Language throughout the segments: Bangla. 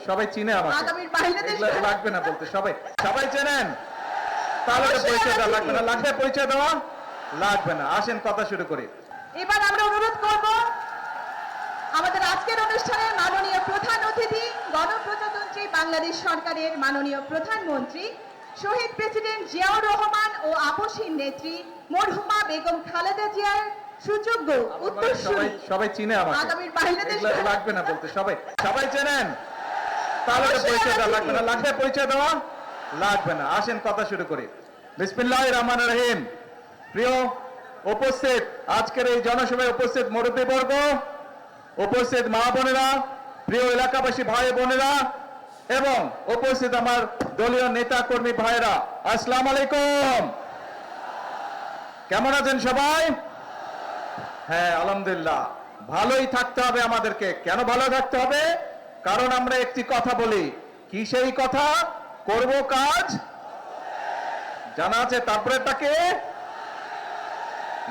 সবাই চিনে আমাকে, এগুলো লাগবে না বলতে, সবাই সবাই চেনেন, তাহলে পরিচয় দেওয়া লাগবে না। লাগবে পরিচয় দেওয়া? লাগবে না। আসেন কথা শুরু করি। এবার আমরা অনুরোধ করব আমাদের আজকের অনুষ্ঠানের মাননীয় প্রধান অতিথি, গণপ্রজাতন্ত্রী বাংলাদেশ সরকারের মাননীয় প্রধানমন্ত্রী, শহীদ প্রেসিডেন্ট জিয়াউর রহমান ও আপসহীন নেত্রী মরহুমা বেগম খালেদা জিয়ার সুযোগ্য উত্তরসূরি, সবাই চিনে আমাকে, আগামীর বাংলাদেশ এগুলো লাগবে না বলতে, সবাই সবাই চেনেন, তাহলে পরিচয় দেওয়া লাগবে না। লাগবে পরিচয় দেওয়া? লাগবে না। আসেন কথা শুরু করি। বিসমিল্লাহির রহমানির রহিম। প্রিয় উপস্থিত, আজকের এই জনসভায় উপস্থিত মুরব্বীবর্গ, উপস্থিত মা বোনেরা, প্রিয় এলাকাবাসী ভাই বোনেরা এবং উপস্থিত আমার দলীয় নেতা কর্মী ভাইরা, আসসালামু আলাইকুম। কেমন আছেন সবাই? হ্যাঁ, আলহামদুলিল্লাহ। ভালোই থাকতে হবে আমাদেরকে। কেন ভালো থাকতে হবে? কারণ আমরা একটি কথা বলি। কি সেই কথা? করব কাজ জানা আছে, তারপরে তাকে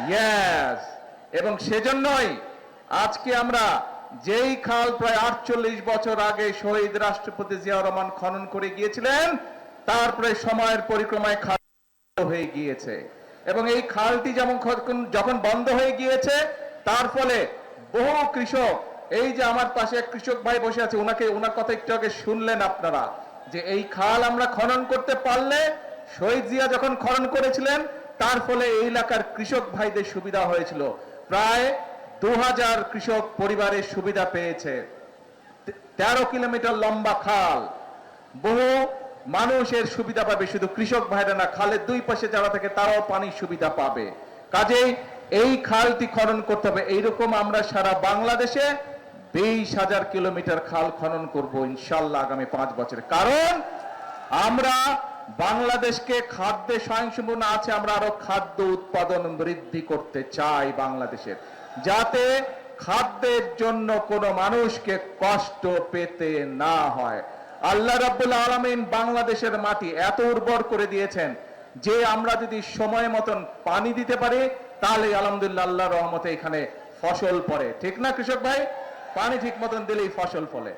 ইয়েস। এবং সেজন্যই আজকে আমরা যেই খাল প্রায় 48 বছর আগে শহীদ রাষ্ট্রপতি জিয়াউর রহমান খনন করে গিয়েছিলেন, তারপরে সময়ের পরিক্রমায় খাল হয়ে গিয়েছে। এবং এই খালটি যখন বন্ধ হয়ে গিয়েছে, তার ফলে বহু কৃষক, এই যে আমার পাশে এক কৃষক ভাই বসে আছে, ওনার কথা একটু আগে শুনলেন আপনারা, যে এই খাল আমরা খনন করতে পারলে, শহীদ জিয়া যখন খনন করেছিলেন, তার ফলে এই এলাকার কৃষক ভাইদের সুবিধা হয়েছিল। প্রায় 2000 কৃষক পরিবারের সুবিধা পেয়েছে। 13 কিলোমিটার লম্বা খাল, বহু মানুষের সুবিধা পাবে, শুধু কৃষক ভাইরা না, খালের দুই পাশে যারা থাকে তারাও পানির সুবিধা পাবে। কাজেই এই খালটি খনন করতে হবে। এইরকম আমরা সারা বাংলাদেশে 20,000 কিলোমিটার খাল খনন করব ইনশাল্লাহ আগামী 5 বছরে। কারণ আমরা বাংলাদেশকে খাদ্যে স্বয়ংসম্পূর্ণ আছে, আমরা আরো খাদ্য উৎপাদন বৃদ্ধি করতে চাই বাংলাদেশের, যাতে খাদ্যের জন্য কোনো মানুষকে কষ্ট পেতে না হয়। আল্লাহ রাব্বুল আলামিন বাংলাদেশের মাটি এত উর্বর করে দিয়েছেন যে আমরা যদি সময় মতন পানি দিতে পারি, তাহলে আলহামদুলিল্লাহ আল্লাহর রহমতে এখানে ফসল পড়ে। ঠিক না কৃষক ভাই? পানি ঠিক মতন দিলেই ফসল ফলে।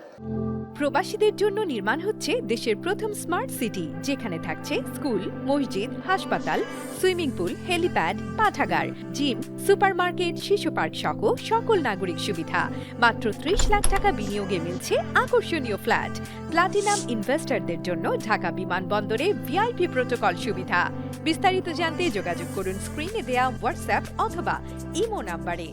প্রবাসীদের জন্য নির্মাণ হচ্ছে দেশের প্রথম স্মার্ট সিটি, যেখানে থাকছে স্কুল, মসজিদ, হাসপাতাল, সুইমিং পুল, হেলিপ্যাড, পাঠাগার, জিম, সুপারমার্কেট, শিশু পার্ক সহ সকল নাগরিক সুবিধা। মাত্র 30 লাখ টাকা বিনিয়োগে মিলছে আকর্ষণীয় ফ্ল্যাট। প্লাটিনাম ইনভেস্টরদের জন্য ঢাকা বিমানবন্দরে ভিআইপি প্রোটোকল সুবিধা। বিস্তারিত জানতে যোগাযোগ করুন স্ক্রিনে দেয়া হোয়াটসঅ্যাপ অথবা ইমো নাম্বারে।